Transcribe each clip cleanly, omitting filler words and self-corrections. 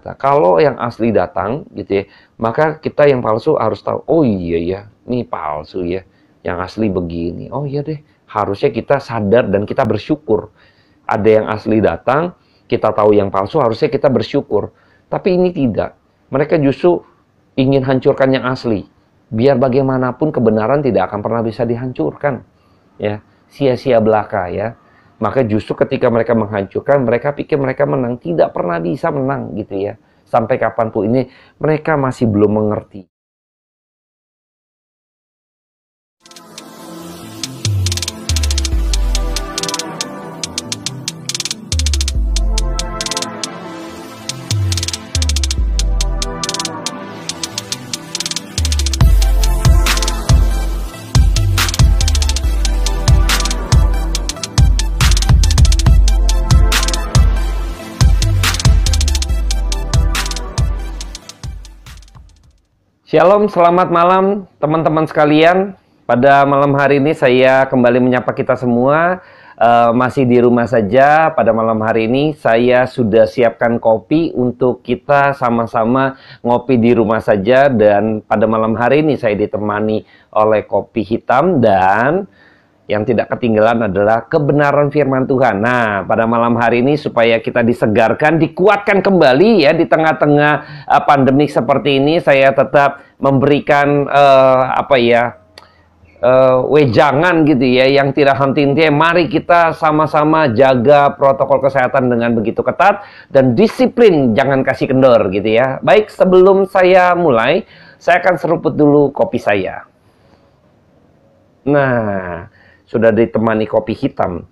nyata. Kalau yang asli datang gitu ya, maka kita yang palsu harus tahu, oh iya ya, ini palsu ya, yang asli begini. Oh iya deh, harusnya kita sadar dan kita bersyukur. Ada yang asli datang, kita tahu yang palsu, harusnya kita bersyukur. Tapi ini tidak. Mereka justru ingin hancurkan yang asli. Biar bagaimanapun kebenaran tidak akan pernah bisa dihancurkan. Ya, sia-sia belaka ya. Maka justru ketika mereka menghancurkan, mereka pikir mereka menang. Tidak pernah bisa menang gitu ya. Sampai kapanpun ini, mereka masih belum mengerti. Shalom, selamat malam teman-teman sekalian. Pada malam hari ini saya kembali menyapa kita semua. Masih di rumah saja. Pada malam hari ini saya sudah siapkan kopi untuk kita sama-sama ngopi di rumah saja. Dan pada malam hari ini saya ditemani oleh kopi hitam dan yang tidak ketinggalan adalah kebenaran firman Tuhan. Nah, pada malam hari ini supaya kita disegarkan, dikuatkan kembali ya di tengah-tengah pandemik seperti ini, saya tetap memberikan wejangan gitu ya yang tidak henti-henti. Mari kita sama-sama jaga protokol kesehatan dengan begitu ketat dan disiplin, jangan kasih kendor gitu ya. Baik, sebelum saya mulai, saya akan seruput dulu kopi saya. Nah, sudah ditemani kopi hitam.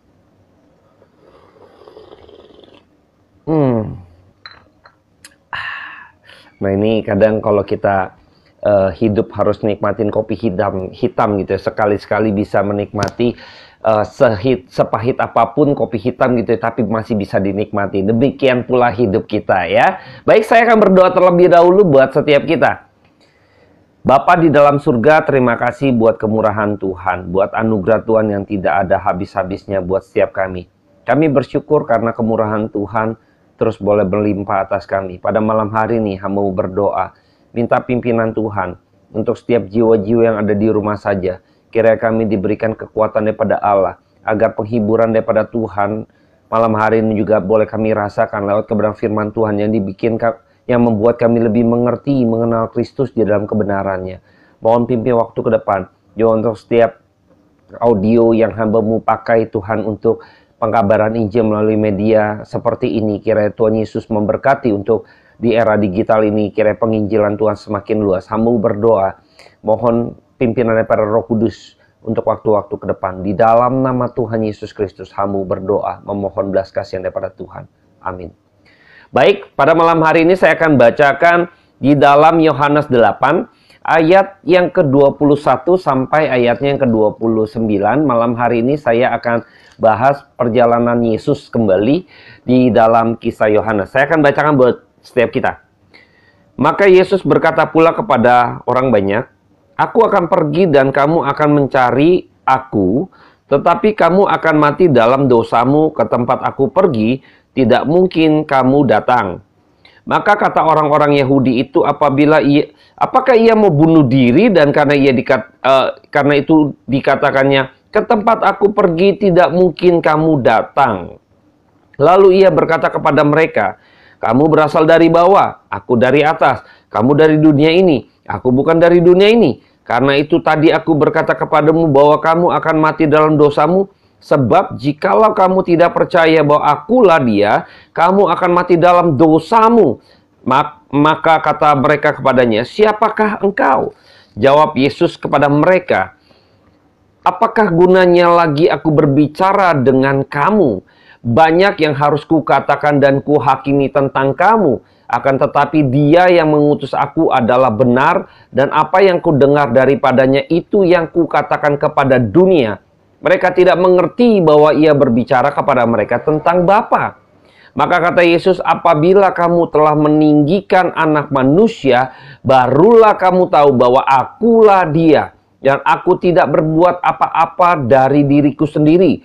Nah, ini kadang kalau kita hidup harus nikmatin kopi hitam gitu ya. Sekali-sekali bisa menikmati sepahit apapun kopi hitam gitu ya, tapi masih bisa dinikmati. Demikian pula hidup kita ya. Baik, saya akan berdoa terlebih dahulu buat setiap kita. Bapa di dalam surga, terima kasih buat kemurahan Tuhan, buat anugerah Tuhan yang tidak ada habis-habisnya buat setiap kami. Kami bersyukur karena kemurahan Tuhan terus boleh berlimpah atas kami. Pada malam hari ini, hamba berdoa, minta pimpinan Tuhan untuk setiap jiwa-jiwa yang ada di rumah saja. Kiranya kami diberikan kekuatan daripada Allah, agar penghiburan daripada Tuhan malam hari ini juga boleh kami rasakan lewat kebenaran firman Tuhan yang membuat kami lebih mengerti, mengenal Kristus di dalam kebenarannya. Mohon pimpin waktu ke depan, juga untuk setiap audio yang hamba-Mu pakai Tuhan untuk pengkabaran Injil melalui media seperti ini. Kiranya Tuhan Yesus memberkati untuk di era digital ini, kiranya penginjilan Tuhan semakin luas. Hamba berdoa, mohon pimpinan daripada Roh Kudus untuk waktu-waktu ke depan. Di dalam nama Tuhan Yesus Kristus, hamba berdoa, memohon belas kasihan daripada Tuhan. Amin. Baik, pada malam hari ini saya akan bacakan di dalam Yohanes 8 ayat yang ke-21 sampai ayatnya yang ke-29. Malam hari ini saya akan bahas perjalanan Yesus kembali di dalam kisah Yohanes. Saya akan bacakan buat setiap kita. Maka Yesus berkata pula kepada orang banyak, "Aku akan pergi dan kamu akan mencari aku, tetapi kamu akan mati dalam dosamu. Ke tempat aku pergi, tidak mungkin kamu datang." Maka kata orang-orang Yahudi itu, apakah ia mau bunuh diri, dan karena itu dikatakannya, "Ke tempat aku pergi tidak mungkin kamu datang." Lalu ia berkata kepada mereka, "Kamu berasal dari bawah, aku dari atas. Kamu dari dunia ini, aku bukan dari dunia ini. Karena itu tadi aku berkata kepadamu bahwa kamu akan mati dalam dosamu. Sebab jikalau kamu tidak percaya bahwa akulah dia, kamu akan mati dalam dosamu." Maka kata mereka kepadanya, "Siapakah engkau?" Jawab Yesus kepada mereka, "Apakah gunanya lagi aku berbicara dengan kamu? Banyak yang harus kukatakan dan kuhakimi tentang kamu. Akan tetapi dia yang mengutus aku adalah benar, dan apa yang kudengar daripadanya itu yang kukatakan kepada dunia." Mereka tidak mengerti bahwa ia berbicara kepada mereka tentang Bapa. Maka kata Yesus, "Apabila kamu telah meninggikan Anak Manusia, barulah kamu tahu bahwa akulah dia. Dan aku tidak berbuat apa-apa dari diriku sendiri,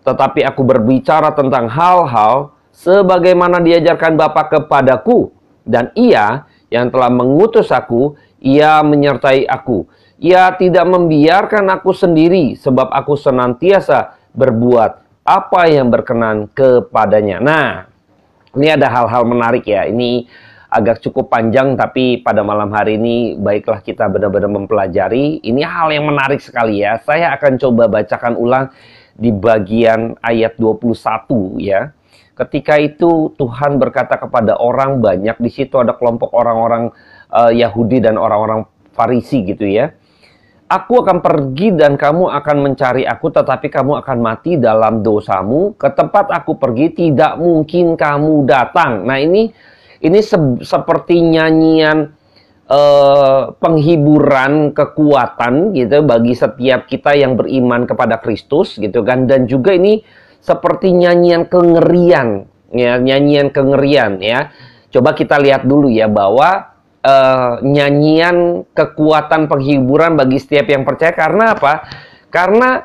tetapi aku berbicara tentang hal-hal sebagaimana diajarkan Bapa kepadaku. Dan Ia yang telah mengutus aku, Ia menyertai aku. Ia tidak membiarkan aku sendiri, sebab aku senantiasa berbuat apa yang berkenan kepadanya. Nah, ini ada hal-hal menarik ya. Ini agak cukup panjang, tapi pada malam hari ini baiklah kita benar-benar mempelajari. Ini hal yang menarik sekali ya. Saya akan coba bacakan ulang di bagian ayat 21 ya. Ketika itu Tuhan berkata kepada orang banyak, di situ ada kelompok orang-orang Yahudi dan orang-orang Farisi gitu ya. Aku akan pergi dan kamu akan mencari aku, tetapi kamu akan mati dalam dosamu. Ke tempat aku pergi tidak mungkin kamu datang. Nah ini seperti nyanyian penghiburan kekuatan gitu bagi setiap kita yang beriman kepada Kristus gitu kan. Dan juga ini seperti nyanyian kengerian ya, nyanyian kengerian ya. Coba kita lihat dulu ya bahwa nyanyian kekuatan penghiburan bagi setiap yang percaya. Karena apa? Karena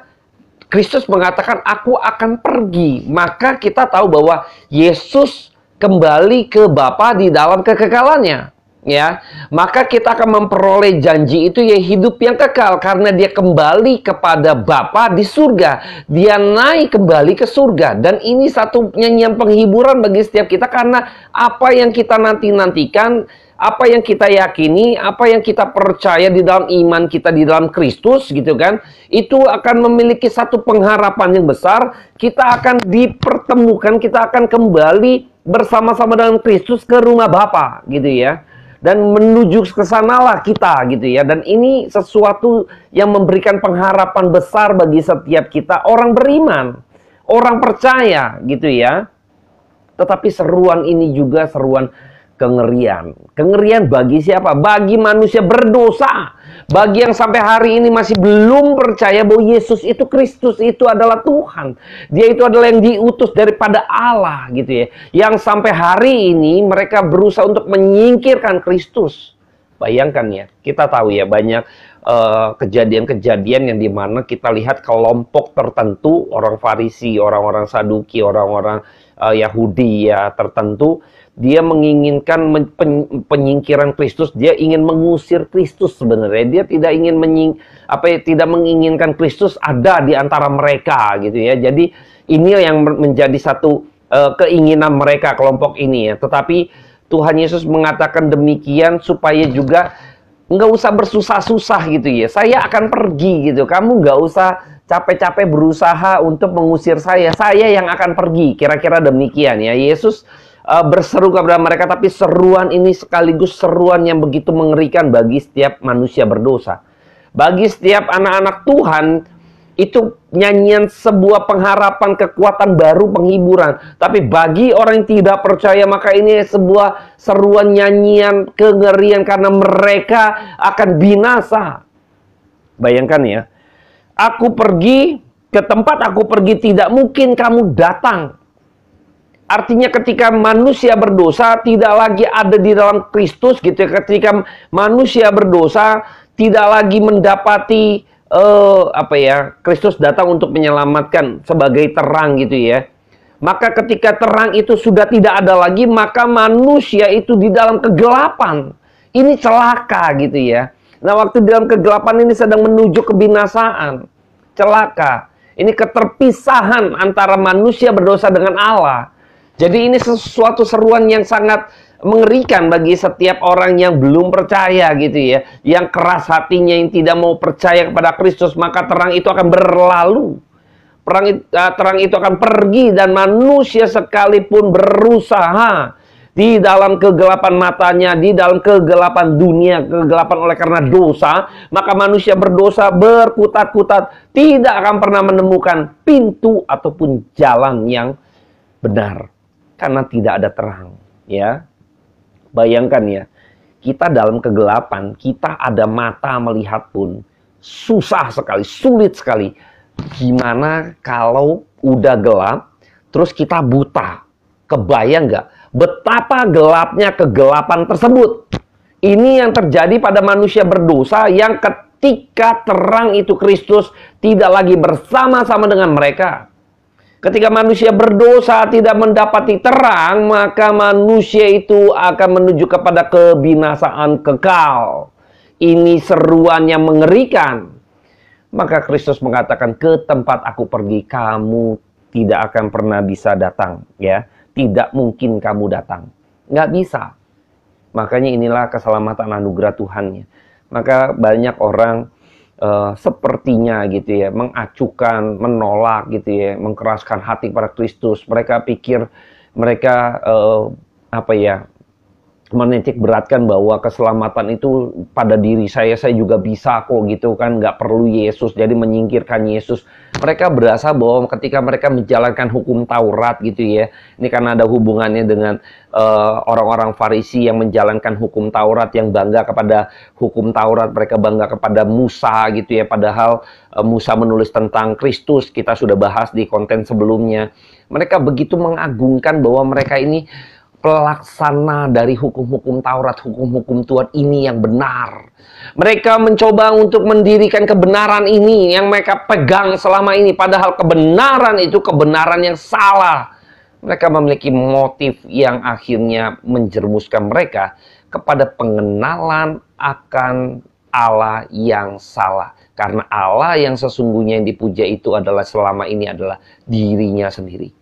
Kristus mengatakan aku akan pergi. Maka kita tahu bahwa Yesus kembali ke Bapa di dalam kekekalannya. Ya, maka kita akan memperoleh janji itu, ya hidup yang kekal, karena dia kembali kepada Bapa di surga. Dia naik kembali ke surga. Dan ini satu nyanyian penghiburan bagi setiap kita, karena apa yang kita nanti-nantikan, apa yang kita yakini, apa yang kita percaya di dalam iman kita di dalam Kristus gitu kan, itu akan memiliki satu pengharapan yang besar. Kita akan dipertemukan, kita akan kembali bersama-sama dengan Kristus ke rumah Bapa gitu ya. Dan menuju ke sanalah kita gitu ya. Dan ini sesuatu yang memberikan pengharapan besar bagi setiap kita orang beriman, orang percaya gitu ya. Tetapi seruan ini juga seruan kengerian. Kengerian bagi siapa? Bagi manusia berdosa. Bagi yang sampai hari ini masih belum percaya bahwa Yesus itu, Kristus itu adalah Tuhan. Dia itu adalah yang diutus daripada Allah gitu ya. Yang sampai hari ini mereka berusaha untuk menyingkirkan Kristus. Bayangkan ya, kita tahu ya banyak kejadian-kejadian yang dimana kita lihat kelompok tertentu, orang Farisi, orang-orang Saduki, orang-orang Yahudi ya tertentu, dia menginginkan penyingkiran Kristus. Dia ingin mengusir Kristus sebenarnya. Dia tidak ingin tidak menginginkan Kristus ada di antara mereka gitu ya. Jadi ini yang menjadi satu keinginan mereka, kelompok ini ya. Tetapi Tuhan Yesus mengatakan demikian supaya juga nggak usah bersusah-susah gitu ya. Saya akan pergi gitu. Kamu nggak usah capek-capek berusaha untuk mengusir saya. Saya yang akan pergi. Kira-kira demikian ya. Yesus berseru kepada mereka, tapi seruan ini sekaligus seruan yang begitu mengerikan bagi setiap manusia berdosa. Bagi setiap anak-anak Tuhan, itu nyanyian sebuah pengharapan, kekuatan baru, penghiburan. Tapi bagi orang yang tidak percaya, maka ini sebuah seruan nyanyian kengerian karena mereka akan binasa. Bayangkan ya, aku pergi ke tempat aku pergi tidak mungkin kamu datang. Artinya ketika manusia berdosa tidak lagi ada di dalam Kristus gitu ya. Ketika manusia berdosa tidak lagi mendapati Kristus datang untuk menyelamatkan sebagai terang gitu ya. Maka ketika terang itu sudah tidak ada lagi, maka manusia itu di dalam kegelapan. Ini celaka gitu ya. Nah, waktu di dalam kegelapan ini sedang menuju kebinasaan. Celaka. Ini keterpisahan antara manusia berdosa dengan Allah. Jadi ini sesuatu seruan yang sangat mengerikan bagi setiap orang yang belum percaya gitu ya. Yang keras hatinya, yang tidak mau percaya kepada Kristus, maka terang itu akan berlalu. Terang itu akan pergi dan manusia sekalipun berusaha di dalam kegelapan matanya, di dalam kegelapan dunia, kegelapan oleh karena dosa, maka manusia berdosa berkutat-kutat tidak akan pernah menemukan pintu ataupun jalan yang benar. Karena tidak ada terang, ya. Bayangkan ya, kita dalam kegelapan, kita ada mata melihat pun susah sekali, sulit sekali. Gimana kalau udah gelap, terus kita buta? Kebayang nggak betapa gelapnya kegelapan tersebut? Ini yang terjadi pada manusia berdosa yang ketika terang itu Kristus tidak lagi bersama-sama dengan mereka. Ketika manusia berdosa tidak mendapati terang, maka manusia itu akan menuju kepada kebinasaan kekal. Ini seruan yang mengerikan. Maka Kristus mengatakan, ke tempat aku pergi, kamu tidak akan pernah bisa datang. Ya, tidak mungkin kamu datang. Nggak bisa. Makanya inilah keselamatan anugerah Tuhannya. Maka banyak orang sepertinya gitu ya, mengacukan, menolak gitu ya, mengkeraskan hati pada Kristus. Mereka pikir mereka menitik beratkan bahwa keselamatan itu pada diri saya juga bisa kok gitu kan, nggak perlu Yesus, jadi menyingkirkan Yesus. Mereka berasa bahwa ketika mereka menjalankan hukum Taurat gitu ya, ini karena ada hubungannya dengan orang-orang Farisi yang menjalankan hukum Taurat, yang bangga kepada hukum Taurat, mereka bangga kepada Musa gitu ya, padahal Musa menulis tentang Kristus, kita sudah bahas di konten sebelumnya. Mereka begitu mengagungkan bahwa mereka ini pelaksana dari hukum-hukum Taurat, hukum-hukum Tuhan ini yang benar. Mereka mencoba untuk mendirikan kebenaran ini yang mereka pegang selama ini, padahal kebenaran itu kebenaran yang salah. Mereka memiliki motif yang akhirnya menjerumuskan mereka kepada pengenalan akan Allah yang salah. Karena Allah yang sesungguhnya yang dipuja itu adalah selama ini adalah dirinya sendiri.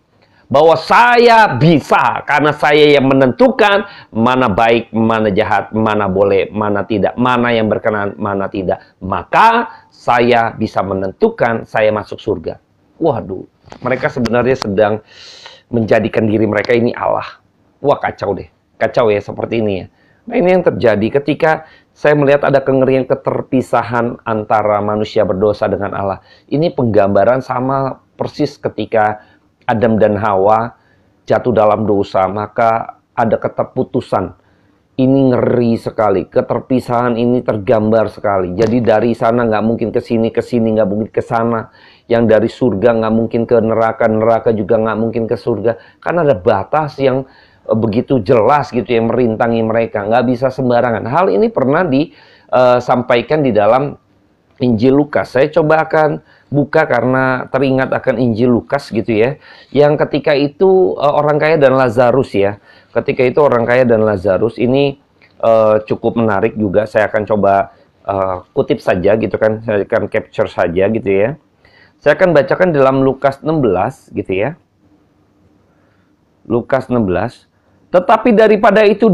Bahwa saya bisa, karena saya yang menentukan mana baik, mana jahat, mana boleh, mana tidak, mana yang berkenan, mana tidak. Maka saya bisa menentukan saya masuk surga. Waduh, mereka sebenarnya sedang menjadikan diri mereka ini Allah. Wah, kacau deh. Kacau ya, seperti ini ya. Nah, ini yang terjadi ketika saya melihat ada kengerian keterpisahan antara manusia berdosa dengan Allah. Ini penggambaran sama persis ketika Adam dan Hawa jatuh dalam dosa, maka ada keterputusan. Ini ngeri sekali, keterpisahan ini tergambar sekali. Jadi dari sana nggak mungkin ke sini nggak mungkin ke sana. Yang dari surga nggak mungkin ke neraka, neraka juga nggak mungkin ke surga. Karena ada batas yang begitu jelas gitu yang merintangi mereka, nggak bisa sembarangan. Hal ini pernah disampaikan di dalam Injil Lukas. Saya coba akan buka karena teringat akan Injil Lukas gitu ya. Yang ketika itu orang kaya dan Lazarus ya. Ketika itu orang kaya dan Lazarus ini cukup menarik juga. Saya akan coba kutip saja gitu kan. Saya akan capture saja gitu ya. Saya akan bacakan dalam Lukas 16 gitu ya. Lukas 16. Tetapi daripada itu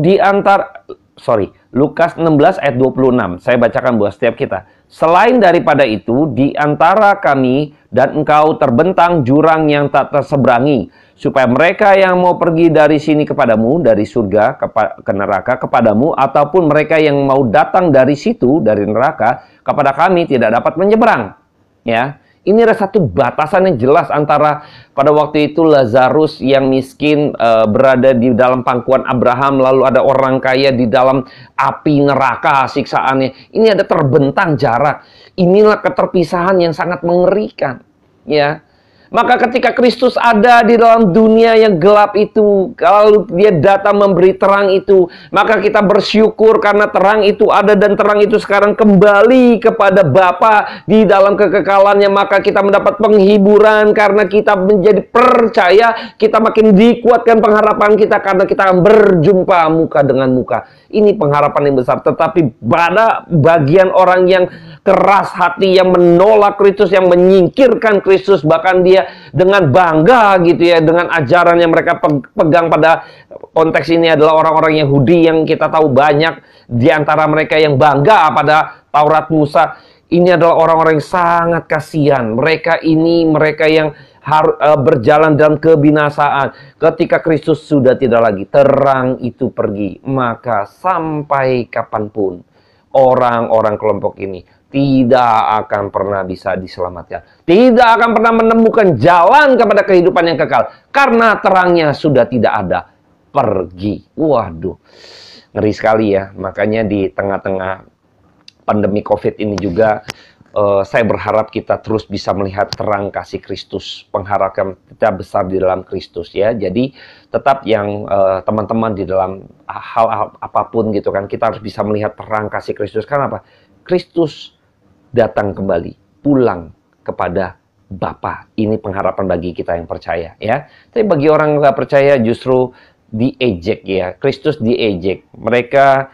Lukas 16 ayat 26. Saya bacakan buat setiap kita. Selain daripada itu, di antara kami dan engkau terbentang jurang yang tak terseberangi, supaya mereka yang mau pergi dari sini kepadamu, dari surga ke neraka kepadamu, ataupun mereka yang mau datang dari situ, dari neraka, kepada kami tidak dapat menyeberang. Ya, ini ada satu batasan yang jelas antara pada waktu itu Lazarus yang miskin berada di dalam pangkuan Abraham, lalu ada orang kaya di dalam api neraka siksaannya. Ini ada terbentang jarak. Inilah keterpisahan yang sangat mengerikan, ya. Maka ketika Kristus ada di dalam dunia yang gelap itu, kalau dia datang memberi terang itu, maka kita bersyukur karena terang itu ada dan terang itu sekarang kembali kepada Bapa di dalam kekekalannya. Maka kita mendapat penghiburan karena kita menjadi percaya, kita makin dikuatkan pengharapan kita karena kita akan berjumpa muka dengan muka. Ini pengharapan yang besar. Tetapi pada bagian orang yang keras hati, yang menolak Kristus, yang menyingkirkan Kristus, bahkan dia dengan bangga gitu ya, dengan ajaran yang mereka pegang, pada konteks ini adalah orang-orang Yahudi yang kita tahu banyak di antara mereka yang bangga pada Taurat Musa. Ini adalah orang-orang yang sangat kasihan. Mereka yang harus berjalan dalam kebinasaan. Ketika Kristus sudah tidak lagi, terang itu pergi, maka sampai kapanpun orang-orang kelompok ini tidak akan pernah bisa diselamatkan. Tidak akan pernah menemukan jalan kepada kehidupan yang kekal. Karena terangnya sudah tidak ada. Pergi. Waduh. Ngeri sekali ya. Makanya di tengah-tengah pandemi COVID ini juga, saya berharap kita terus bisa melihat terang kasih Kristus. Pengharapan kita besar di dalam Kristus ya. Jadi tetap yang teman-teman di dalam hal apapun gitu kan, kita harus bisa melihat terang kasih Kristus. Karena apa? Kristus datang kembali, pulang kepada Bapa. Ini pengharapan bagi kita yang percaya, ya. Tapi bagi orang yang nggak percaya justru diejek, ya. Kristus diejek. Mereka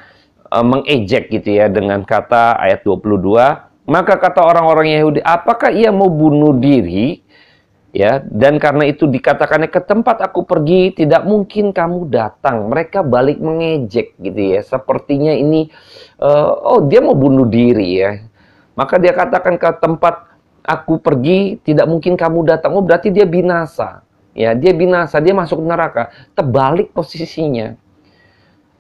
mengejek gitu ya dengan kata ayat 22. Maka kata orang-orang Yahudi, apakah ia mau bunuh diri? Ya, dan karena itu dikatakannya, ke tempat aku pergi tidak mungkin kamu datang. Mereka balik mengejek gitu ya. Sepertinya ini dia mau bunuh diri ya. Maka dia katakan, ke tempat aku pergi tidak mungkin kamu datang. Oh, berarti dia binasa. Ya, dia binasa, dia masuk neraka. Terbalik posisinya.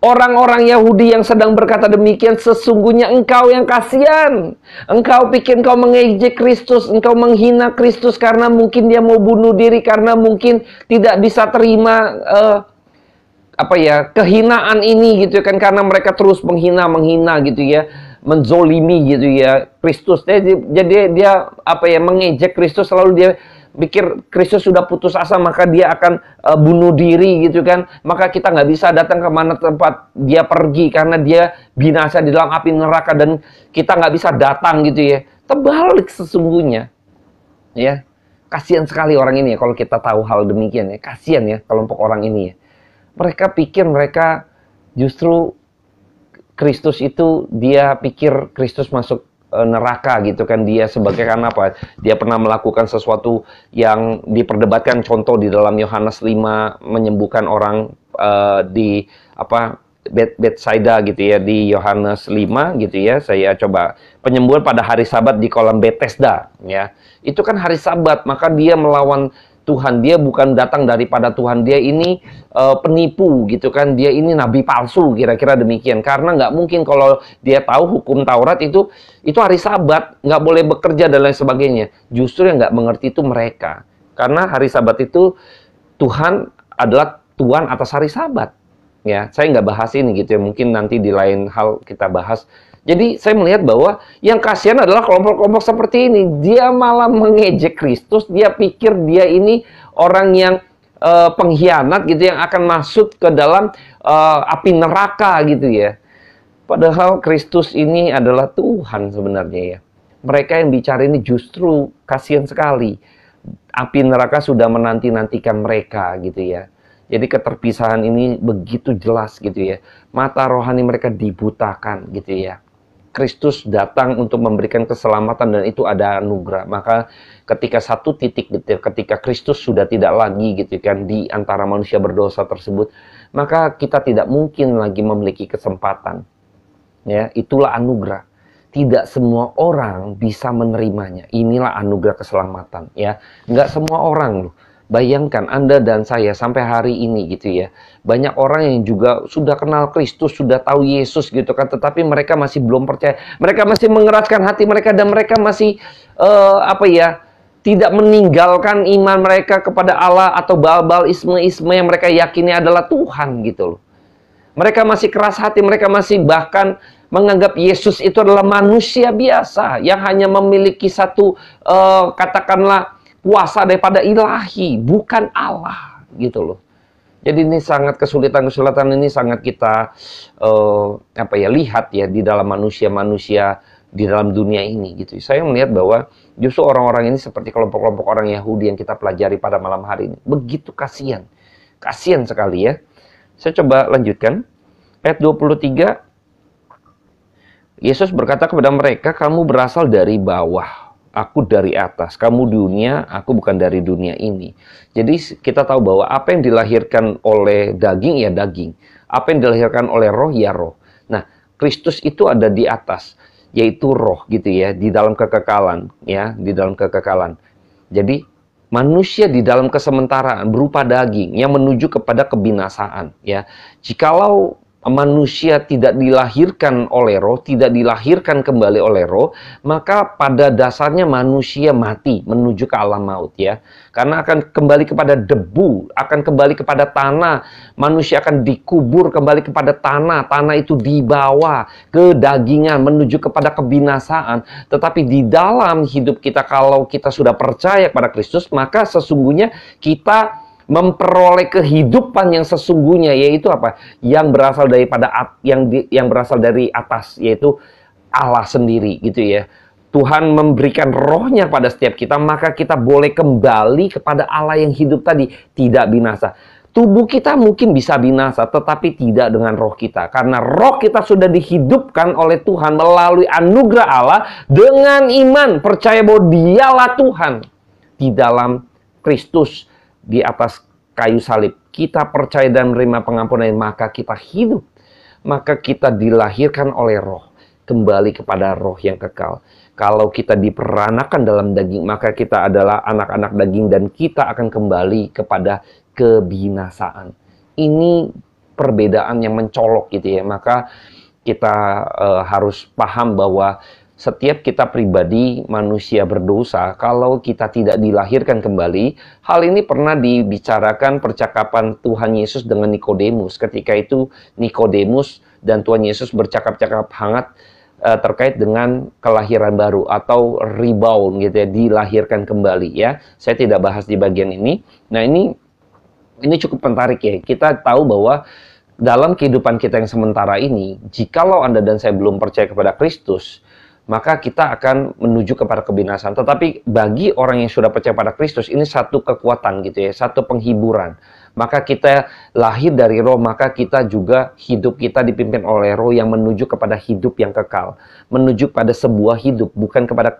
Orang-orang Yahudi yang sedang berkata demikian, sesungguhnya engkau yang kasihan. Engkau pikir engkau mengejek Kristus, engkau menghina Kristus karena mungkin dia mau bunuh diri, karena mungkin tidak bisa terima kehinaan ini gitu kan, karena mereka terus menghina gitu ya, menzolimi gitu ya Kristus. Jadi dia mengejek Kristus, selalu dia pikir Kristus sudah putus asa, maka dia akan bunuh diri gitu kan. Maka kita nggak bisa datang ke mana tempat dia pergi karena dia binasa di dalam api neraka dan kita nggak bisa datang gitu ya. Terbalik sesungguhnya. Ya, kasihan sekali orang ini ya kalau kita tahu hal demikian ya. Kasihan ya kelompok orang ini ya. Mereka pikir mereka justru Kristus itu, dia pikir Kristus masuk neraka gitu kan, dia sebagai karena apa? Dia pernah melakukan sesuatu yang diperdebatkan, contoh di dalam Yohanes 5 menyembuhkan orang di Betsaida gitu ya, di Yohanes 5 gitu ya. Saya coba penyembuhan pada hari Sabat di kolam Bethesda ya. Itu kan hari Sabat, maka dia melawan Tuhan, dia bukan datang daripada Tuhan, dia ini penipu gitu kan, dia ini nabi palsu, kira-kira demikian. Karena nggak mungkin kalau dia tahu hukum Taurat itu hari Sabat, nggak boleh bekerja dan lain sebagainya. Justru yang nggak mengerti itu mereka, karena hari Sabat itu Tuhan adalah Tuhan atas hari Sabat. Ya, saya nggak bahas ini gitu ya, mungkin nanti di lain hal kita bahas. Jadi saya melihat bahwa yang kasihan adalah kelompok-kelompok seperti ini. Dia malah mengejek Kristus, dia pikir dia ini orang yang pengkhianat gitu, yang akan masuk ke dalam api neraka gitu ya. Padahal Kristus ini adalah Tuhan sebenarnya ya. Mereka yang bicara ini justru kasihan sekali. Api neraka sudah menanti-nantikan mereka gitu ya. Jadi keterpisahan ini begitu jelas gitu ya. Mata rohani mereka dibutakan gitu ya. Kristus datang untuk memberikan keselamatan dan itu ada anugerah. Maka ketika satu titik gitu, ketika Kristus sudah tidak lagi gitu kan di antara manusia berdosa tersebut, maka kita tidak mungkin lagi memiliki kesempatan. Ya, itulah anugerah. Tidak semua orang bisa menerimanya. Inilah anugerah keselamatan ya. Enggak semua orang loh. Bayangkan Anda dan saya sampai hari ini gitu ya. Banyak orang yang juga sudah kenal Kristus, sudah tahu Yesus gitu kan, tetapi mereka masih belum percaya. Mereka masih mengeraskan hati mereka dan mereka masih tidak meninggalkan iman mereka kepada Allah atau Baal-Baal, isme-isme yang mereka yakini adalah Tuhan gitu loh. Mereka masih keras hati, mereka masih bahkan menganggap Yesus itu adalah manusia biasa yang hanya memiliki satu katakanlah kuasa daripada ilahi, bukan Allah, gitu loh. Jadi ini sangat kesulitan ini sangat kita lihat ya di dalam manusia-manusia di dalam dunia ini gitu. Saya melihat bahwa justru orang-orang ini seperti kelompok-kelompok orang Yahudi yang kita pelajari pada malam hari ini. Begitu kasihan. Kasihan sekali ya. Saya coba lanjutkan. Ayat 23. Yesus berkata kepada mereka, kamu berasal dari bawah. Aku dari atas, kamu dunia, aku bukan dari dunia ini. Jadi kita tahu bahwa apa yang dilahirkan oleh daging ya daging, apa yang dilahirkan oleh roh ya roh. Nah, Kristus itu ada di atas, yaitu roh gitu ya, di dalam kekekalan ya, di dalam kekekalan. Jadi manusia di dalam kesementaraan berupa daging yang menuju kepada kebinasaan ya. Jikalau manusia tidak dilahirkan oleh roh, tidak dilahirkan kembali oleh roh, maka pada dasarnya manusia mati menuju ke alam maut ya. Karena akan kembali kepada debu, akan kembali kepada tanah. Manusia akan dikubur kembali kepada tanah. Tanah itu dibawa ke dagingan menuju kepada kebinasaan. Tetapi di dalam hidup kita, kalau kita sudah percaya kepada Kristus, maka sesungguhnya kita memperoleh kehidupan yang sesungguhnya, yaitu apa? Yang berasal daripada yang berasal dari atas, yaitu Allah sendiri gitu ya. Tuhan memberikan rohnya pada setiap kita, maka kita boleh kembali kepada Allah yang hidup tadi, tidak binasa. Tubuh kita mungkin bisa binasa, tetapi tidak dengan roh kita. Karena roh kita sudah dihidupkan oleh Tuhan melalui anugerah Allah dengan iman, percaya bahwa dialah Tuhan di dalam Kristus di atas kayu salib. Kita percaya dan menerima pengampunan, maka kita hidup. Maka kita dilahirkan oleh roh, kembali kepada roh yang kekal. Kalau kita diperanakan dalam daging, maka kita adalah anak-anak daging dan kita akan kembali kepada kebinasaan. Ini perbedaan yang mencolok gitu ya. Maka kita harus paham bahwa setiap kita pribadi manusia berdosa, kalau kita tidak dilahirkan kembali. Hal ini pernah dibicarakan percakapan Tuhan Yesus dengan Nikodemus. Ketika itu Nikodemus dan Tuhan Yesus bercakap-cakap hangat terkait dengan kelahiran baru atau rebound gitu ya, dilahirkan kembali ya. Saya tidak bahas di bagian ini. Nah, ini cukup menarik ya. Kita tahu bahwa dalam kehidupan kita yang sementara ini, jikalau Anda dan saya belum percaya kepada Kristus, maka kita akan menuju kepada kebinasaan. Tetapi bagi orang yang sudah percaya pada Kristus, ini satu kekuatan gitu ya, satu penghiburan. Maka kita lahir dari roh, maka kita juga hidup kita dipimpin oleh roh yang menuju kepada hidup yang kekal. Menuju pada sebuah hidup, bukan kepada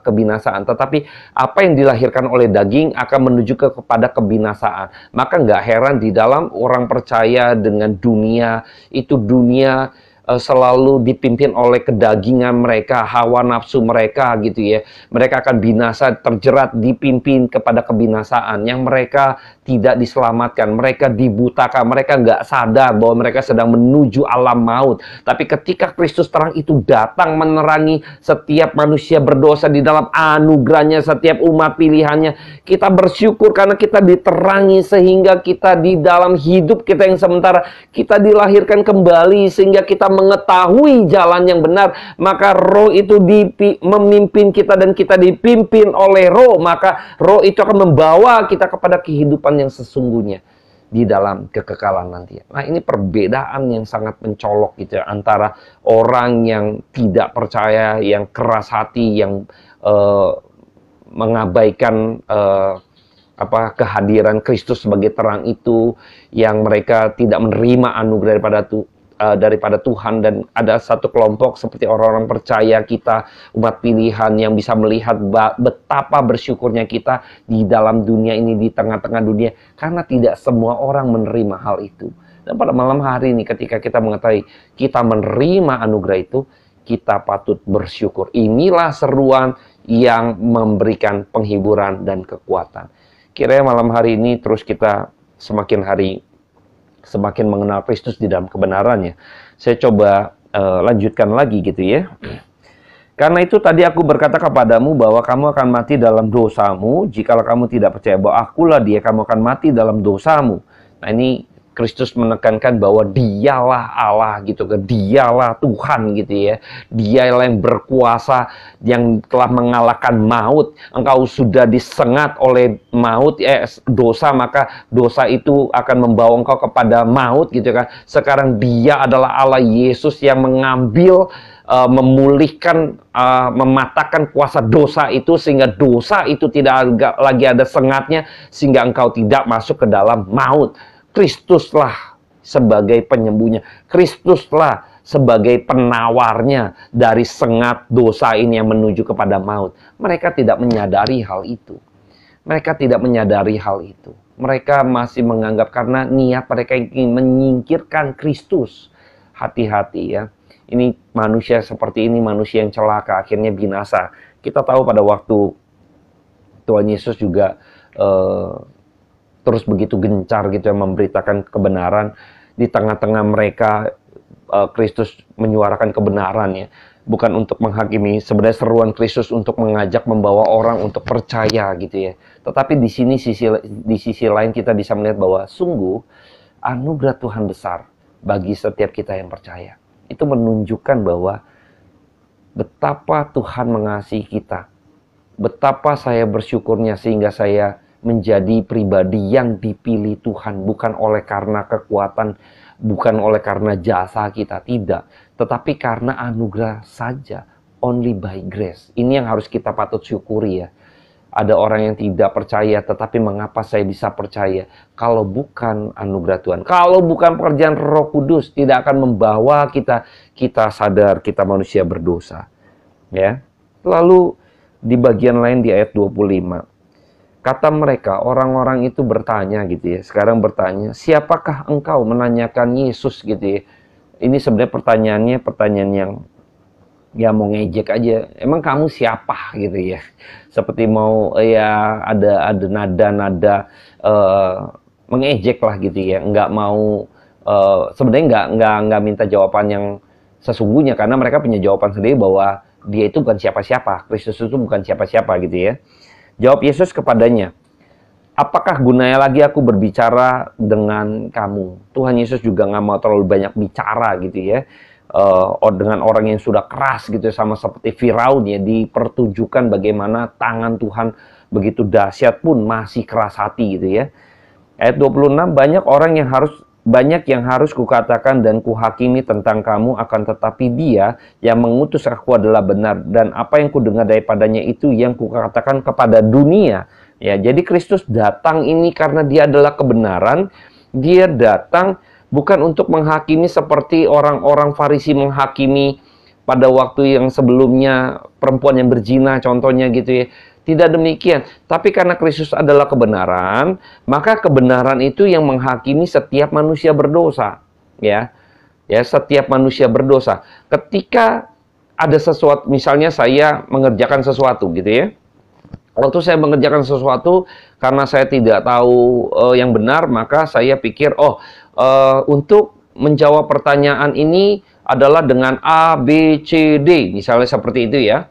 kebinasaan. Tetapi apa yang dilahirkan oleh daging akan menuju kepada kebinasaan. Maka nggak heran di dalam orang percaya dengan dunia, itu dunia selalu dipimpin oleh kedagingan mereka, hawa nafsu mereka gitu ya. Mereka akan binasa, terjerat, dipimpin kepada kebinasaan yang mereka tidak diselamatkan. Mereka dibutakan, mereka nggak sadar bahwa mereka sedang menuju alam maut. Tapi ketika Kristus terang itu datang menerangi setiap manusia berdosa di dalam anugerahnya, setiap umat pilihannya, kita bersyukur karena kita diterangi sehingga kita di dalam hidup kita yang sementara, kita dilahirkan kembali sehingga kita mengetahui jalan yang benar. Maka roh itu memimpin kita dan kita dipimpin oleh roh. Maka roh itu akan membawa kita kepada kehidupan yang sesungguhnya di dalam kekekalan nanti. Nah, ini perbedaan yang sangat mencolok gitu ya, antara orang yang tidak percaya, yang keras hati, yang mengabaikan kehadiran Kristus sebagai terang itu, yang mereka tidak menerima anugerah daripada Tuhan. Dan ada satu kelompok seperti orang-orang percaya kita, umat pilihan yang bisa melihat betapa bersyukurnya kita di dalam dunia ini, di tengah-tengah dunia, karena tidak semua orang menerima hal itu. Dan pada malam hari ini ketika kita mengetahui kita menerima anugerah itu, kita patut bersyukur. Inilah seruan yang memberikan penghiburan dan kekuatan. Kiranya malam hari ini terus kita semakin hari semakin mengenal Kristus di dalam kebenarannya. Saya coba lanjutkan lagi gitu ya. Karena itu tadi aku berkata kepadamu bahwa kamu akan mati dalam dosamu. Jikalau kamu tidak percaya bahwa akulah dia, kamu akan mati dalam dosamu. Nah, ini Kristus menekankan bahwa dialah Allah gitu kan, dialah Tuhan gitu ya. Dialah yang berkuasa, yang telah mengalahkan maut. Engkau sudah disengat oleh maut, dosa, maka dosa itu akan membawa engkau kepada maut gitu kan. Sekarang dia adalah Allah Yesus yang mengambil, memulihkan, mematahkan kuasa dosa itu, sehingga dosa itu tidak lagi ada sengatnya, sehingga engkau tidak masuk ke dalam maut. Kristuslah sebagai penyembuhnya. Kristuslah sebagai penawarnya dari sengat dosa ini yang menuju kepada maut. Mereka tidak menyadari hal itu. Mereka tidak menyadari hal itu. Mereka masih menganggap karena niat mereka ingin menyingkirkan Kristus. Hati-hati ya. Ini manusia seperti ini, manusia yang celaka, akhirnya binasa. Kita tahu pada waktu Tuhan Yesus juga terus begitu gencar gitu ya memberitakan kebenaran. Di tengah-tengah mereka Kristus menyuarakan kebenarannya, bukan untuk menghakimi. Sebenarnya seruan Kristus untuk mengajak, membawa orang untuk percaya gitu ya. Tetapi di sini di sisi lain kita bisa melihat bahwa sungguh anugerah Tuhan besar bagi setiap kita yang percaya. Itu menunjukkan bahwa betapa Tuhan mengasihi kita. Betapa saya bersyukurnya sehingga saya menjadi pribadi yang dipilih Tuhan, bukan oleh karena kekuatan, bukan oleh karena jasa kita, tidak, tetapi karena anugerah saja. only by grace. Ini yang harus kita patut syukuri ya. Ada orang yang tidak percaya, tetapi mengapa saya bisa percaya? Kalau bukan anugerah Tuhan, kalau bukan pekerjaan Roh Kudus, tidak akan membawa kita sadar kita manusia berdosa. Ya. Lalu di bagian lain di ayat 25, kata mereka, orang-orang itu bertanya gitu ya. Sekarang bertanya, siapakah engkau menanyakan Yesus gitu ya. Ini sebenarnya pertanyaan yang ya mau ngejek aja. Emang kamu siapa gitu ya? Seperti mau ya ada nada-nada mengejek lah gitu ya. Nggak mau sebenarnya nggak minta jawaban yang sesungguhnya, karena mereka punya jawaban sendiri bahwa dia itu bukan siapa-siapa. Kristus itu bukan siapa-siapa gitu ya. Jawab Yesus kepadanya, apakah gunanya lagi aku berbicara dengan kamu? Tuhan Yesus juga nggak mau terlalu banyak bicara gitu ya. Dengan orang yang sudah keras gitu, sama seperti Firaun ya, dipertunjukkan bagaimana tangan Tuhan begitu dahsyat pun masih keras hati gitu ya. Ayat 26, banyak yang harus kukatakan dan kuhakimi tentang kamu, akan tetapi dia yang mengutus aku adalah benar, dan apa yang kudengar daripadanya itu yang kukatakan kepada dunia. Ya, jadi Kristus datang ini karena dia adalah kebenaran. Dia datang bukan untuk menghakimi seperti orang-orang Farisi menghakimi pada waktu yang sebelumnya, perempuan yang berzina contohnya gitu ya. Tidak demikian. Tapi karena Kristus adalah kebenaran, maka kebenaran itu yang menghakimi setiap manusia berdosa. Ya, setiap manusia berdosa. Ketika ada sesuatu, misalnya saya mengerjakan sesuatu gitu ya. Waktu saya mengerjakan sesuatu, karena saya tidak tahu yang benar, maka saya pikir, untuk menjawab pertanyaan ini adalah dengan A, B, C, D. Misalnya seperti itu ya.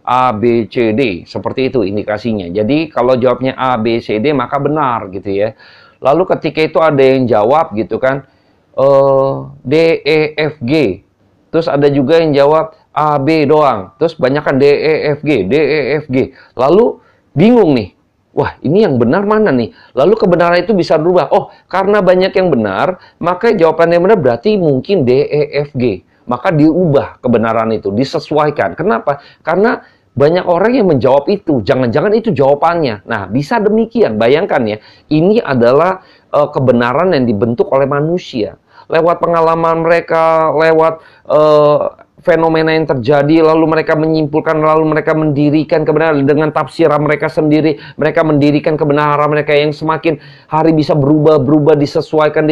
A, B, C, D. Seperti itu indikasinya. Jadi kalau jawabnya A, B, C, D, maka benar gitu ya. Lalu ketika itu ada yang jawab gitu kan, D, E, F, G. Terus ada juga yang jawab A, B doang. Terus banyak kan D, E, F, G, D, E, F, G. Lalu bingung nih. Wah, ini yang benar mana nih? Lalu kebenaran itu bisa berubah. Oh, karena banyak yang benar, maka jawaban yang benar berarti mungkin D, E, F, G. Maka diubah kebenaran itu, disesuaikan. Kenapa? Karena banyak orang yang menjawab itu. Jangan-jangan itu jawabannya. Nah, bisa demikian. Bayangkan ya, ini adalah kebenaran yang dibentuk oleh manusia. Lewat pengalaman mereka, lewat fenomena yang terjadi, lalu mereka menyimpulkan, lalu mereka mendirikan kebenaran dengan tafsiran mereka sendiri. Mereka mendirikan kebenaran mereka yang semakin hari bisa berubah-berubah, disesuaikan.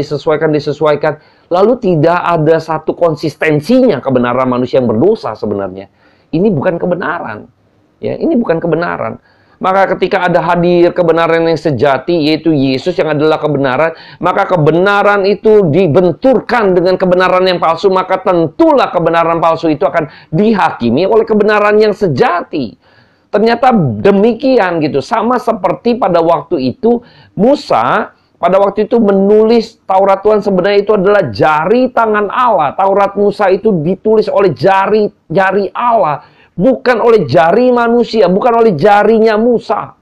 Lalu tidak ada satu konsistensinya kebenaran manusia yang berdosa sebenarnya. Ini bukan kebenaran. Ya, ini bukan kebenaran. Maka ketika ada hadir kebenaran yang sejati, yaitu Yesus yang adalah kebenaran, maka kebenaran itu dibenturkan dengan kebenaran yang palsu, maka tentulah kebenaran palsu itu akan dihakimi oleh kebenaran yang sejati. Ternyata demikian gitu. Sama seperti pada waktu itu Musa pada waktu itu menulis Taurat Tuhan, sebenarnya itu adalah jari tangan Allah. Taurat Musa itu ditulis oleh jari Allah, bukan oleh jari manusia, bukan oleh jarinya Musa.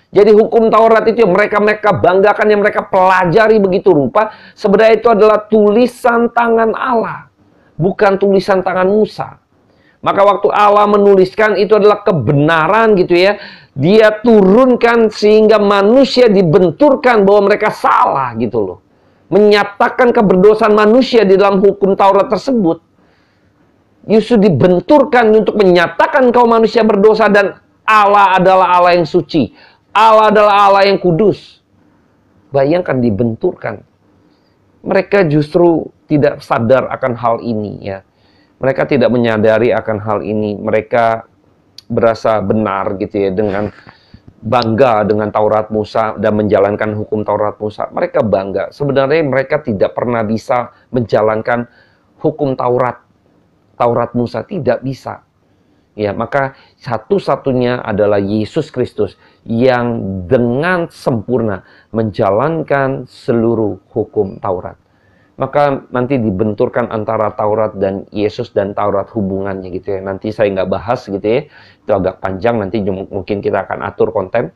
Jadi hukum Taurat itu yang mereka banggakan, yang mereka pelajari begitu rupa, sebenarnya itu adalah tulisan tangan Allah, bukan tulisan tangan Musa. Maka waktu Allah menuliskan, itu adalah kebenaran gitu ya. Dia turunkan sehingga manusia dibenturkan bahwa mereka salah gitu loh. Menyatakan keberdosaan manusia di dalam hukum Taurat tersebut. Justru dibenturkan untuk menyatakan kaum manusia berdosa, dan Allah adalah Allah yang suci. Allah adalah Allah yang kudus. Bayangkan dibenturkan. Mereka justru tidak sadar akan hal ini ya. Mereka tidak menyadari akan hal ini. Mereka berasa benar gitu ya, dengan bangga dengan Taurat Musa dan menjalankan hukum Taurat Musa. Mereka bangga. Sebenarnya mereka tidak pernah bisa menjalankan hukum Taurat Musa, tidak bisa. Ya, maka satu-satunya adalah Yesus Kristus yang dengan sempurna menjalankan seluruh hukum Taurat. Maka nanti dibenturkan antara Taurat dan Yesus dan Taurat hubungannya gitu ya. Nanti saya nggak bahas gitu ya. Itu agak panjang, nanti mungkin kita akan atur konten.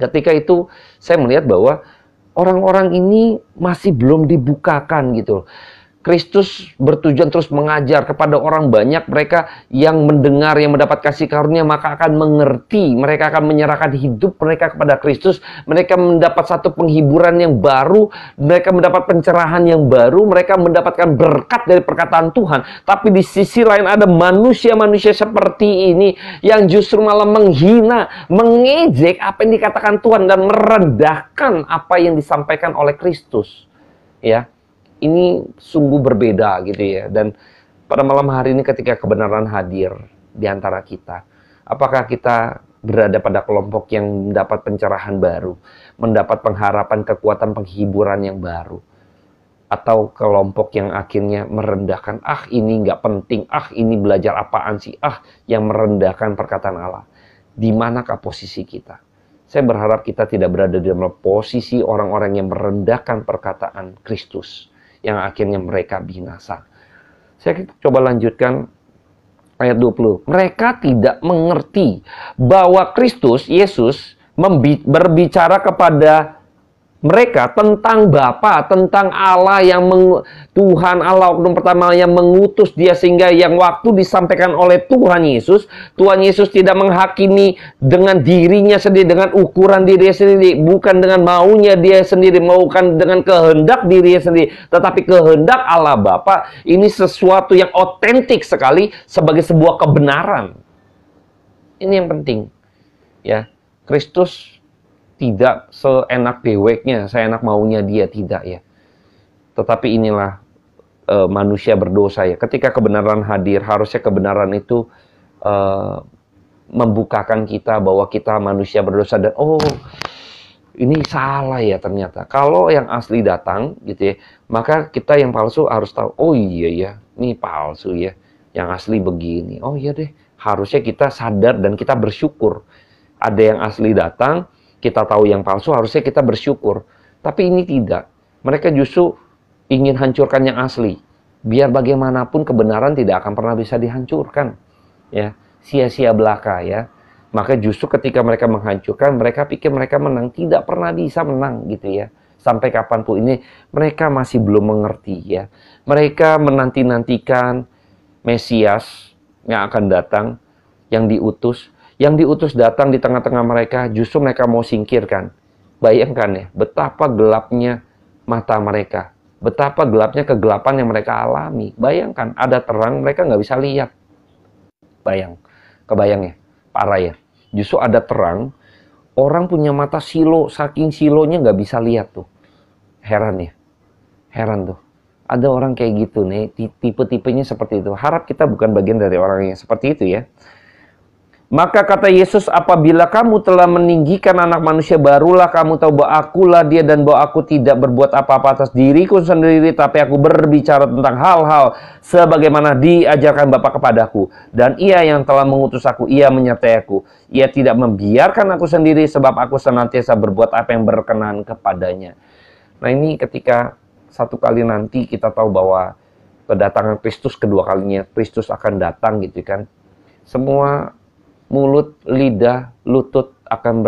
Ketika itu saya melihat bahwa orang-orang ini masih belum dibukakan gitu. Kristus bertujuan terus mengajar kepada orang banyak, mereka yang mendengar, yang mendapat kasih karunia, maka akan mengerti, mereka akan menyerahkan hidup mereka kepada Kristus, mereka mendapat satu penghiburan yang baru, mereka mendapat pencerahan yang baru, mereka mendapatkan berkat dari perkataan Tuhan. Tapi di sisi lain ada manusia-manusia seperti ini yang justru malah menghina, mengejek apa yang dikatakan Tuhan dan merendahkan apa yang disampaikan oleh Kristus. Ya. Ini sungguh berbeda gitu ya. Dan pada malam hari ini ketika kebenaran hadir di antara kita, apakah kita berada pada kelompok yang mendapat pencerahan baru, mendapat pengharapan, kekuatan, penghiburan yang baru, atau kelompok yang akhirnya merendahkan, ini nggak penting, ini belajar apaan sih, yang merendahkan perkataan Allah. Di manakah posisi kita? Saya berharap kita tidak berada di dalam posisi orang-orang yang merendahkan perkataan Kristus, yang akhirnya mereka binasa. Saya coba lanjutkan ayat 20. Mereka tidak mengerti bahwa Kristus, Yesus, berbicara kepada mereka tentang Bapa, tentang Allah yang Tuhan Allah oknum pertama yang mengutus dia, sehingga yang waktu disampaikan oleh Tuhan Yesus tidak menghakimi dengan dirinya sendiri, dengan ukuran dirinya sendiri, bukan dengan maunya dia sendiri, bukan dengan kehendak dirinya sendiri, tetapi kehendak Allah Bapa. Ini sesuatu yang otentik sekali sebagai sebuah kebenaran. Ini yang penting. Ya, Kristus tidak seenak deweknya, seenak maunya dia, tidak ya. Tetapi inilah manusia berdosa ya. Ketika kebenaran hadir, harusnya kebenaran itu membukakan kita bahwa kita manusia berdosa dan ini salah ya ternyata. Kalau yang asli datang gitu ya, maka kita yang palsu harus tahu, iya ya, ini palsu ya. Yang asli begini. Iya deh, harusnya kita sadar dan kita bersyukur. Ada yang asli datang, kita tahu yang palsu, harusnya kita bersyukur. Tapi ini tidak. Mereka justru ingin hancurkan yang asli. Biar bagaimanapun kebenaran tidak akan pernah bisa dihancurkan. Ya, sia-sia belaka ya. Maka justru ketika mereka menghancurkan, mereka pikir mereka menang. Tidak pernah bisa menang gitu ya. Sampai kapanpun ini mereka masih belum mengerti ya. Mereka menanti-nantikan Mesias yang akan datang, yang diutus. Yang diutus datang di tengah-tengah mereka, justru mereka mau singkirkan. Bayangkan ya, betapa gelapnya mata mereka. Betapa gelapnya kegelapan yang mereka alami. Bayangkan, ada terang, mereka nggak bisa lihat. Kebayang ya, parah ya. Justru ada terang, orang punya mata silo, saking silonya nggak bisa lihat tuh. Heran ya, heran tuh. Ada orang kayak gitu nih, tipe-tipenya seperti itu. Harap kita bukan bagian dari orang yang seperti itu ya. Maka kata Yesus, apabila kamu telah meninggikan anak manusia, barulah kamu tahu bahwa akulah dia dan bahwa aku tidak berbuat apa-apa atas diriku sendiri, tapi aku berbicara tentang hal-hal sebagaimana diajarkan Bapa kepadaku. Dan ia yang telah mengutus aku, ia menyertai aku. Ia tidak membiarkan aku sendiri, sebab aku senantiasa berbuat apa yang berkenan kepadanya. Nah ini ketika satu kali nanti kita tahu bahwa kedatangan Kristus kedua kalinya, Kristus akan datang gitu kan. Semua mulut, lidah, lutut akan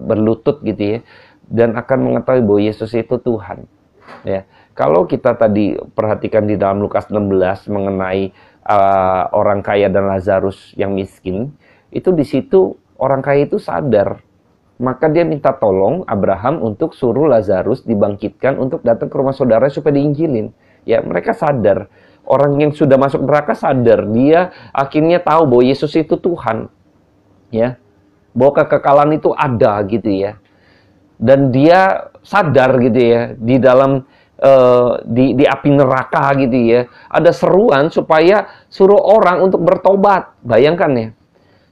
berlutut gitu ya, dan akan mengetahui bahwa Yesus itu Tuhan. Ya, kalau kita tadi perhatikan di dalam Lukas 16 mengenai orang kaya dan Lazarus yang miskin, itu di situ orang kaya itu sadar, maka dia minta tolong Abraham untuk suruh Lazarus dibangkitkan untuk datang ke rumah saudara supaya diinjilin. Ya, mereka sadar. Orang yang sudah masuk neraka sadar, dia akhirnya tahu bahwa Yesus itu Tuhan, ya, bahwa kekekalan itu ada gitu ya, dan dia sadar gitu ya di dalam di api neraka gitu ya, ada seruan supaya suruh orang untuk bertobat. Bayangkan ya,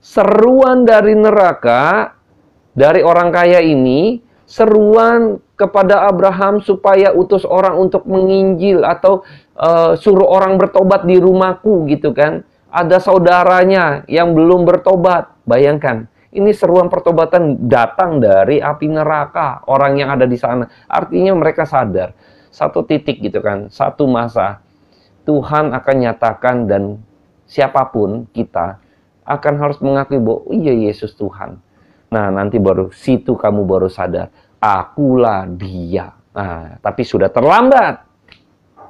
seruan dari neraka dari orang kaya ini, seruan kepada Abraham supaya utus orang untuk menginjil atau suruh orang bertobat di rumahku gitu kan. Ada saudaranya yang belum bertobat. Bayangkan, ini seruan pertobatan datang dari api neraka, orang yang ada di sana. Artinya mereka sadar, satu titik gitu kan, satu masa Tuhan akan nyatakan dan siapapun kita akan harus mengakui bahwa iya Yesus Tuhan. Nah nanti baru situ kamu baru sadar, akulah dia. Nah, tapi sudah terlambat.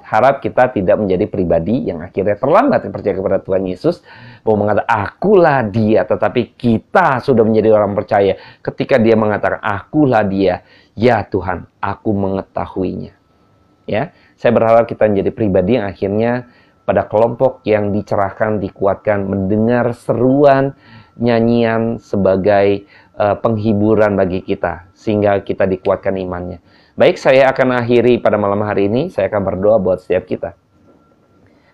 harap kita tidak menjadi pribadi yang akhirnya terlambat percaya kepada Tuhan Yesus, mau mengatakan akulah dia, tetapi kita sudah menjadi orang percaya ketika dia mengatakan akulah dia, ya Tuhan, aku mengetahuinya. Ya, saya berharap kita menjadi pribadi yang akhirnya pada kelompok yang dicerahkan, dikuatkan, mendengar seruan, nyanyian sebagai penghiburan bagi kita, sehingga kita dikuatkan imannya. Baik, saya akan akhiri pada malam hari ini. Saya akan berdoa buat setiap kita.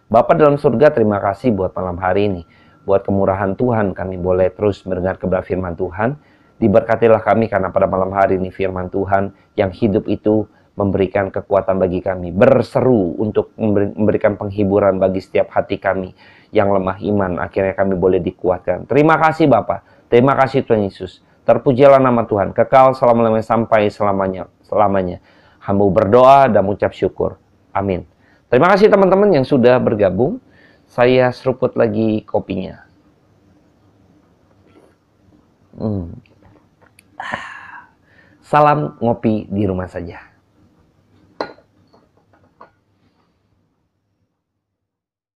Bapa dalam surga, terima kasih buat malam hari ini. Buat kemurahan Tuhan, kami boleh terus mendengar kebenaran firman Tuhan. Diberkatilah kami karena pada malam hari ini firman Tuhan yang hidup itu memberikan kekuatan bagi kami. Berseru untuk memberikan penghiburan bagi setiap hati kami yang lemah iman. Akhirnya kami boleh dikuatkan. Terima kasih Bapa. Terima kasih Tuhan Yesus. Terpujilah nama Tuhan. Kekal selama-lamanya sampai selamanya. Hamba berdoa dan mengucap syukur. Amin. Terima kasih teman-teman yang sudah bergabung. Saya seruput lagi kopinya. Salam ngopi di rumah saja.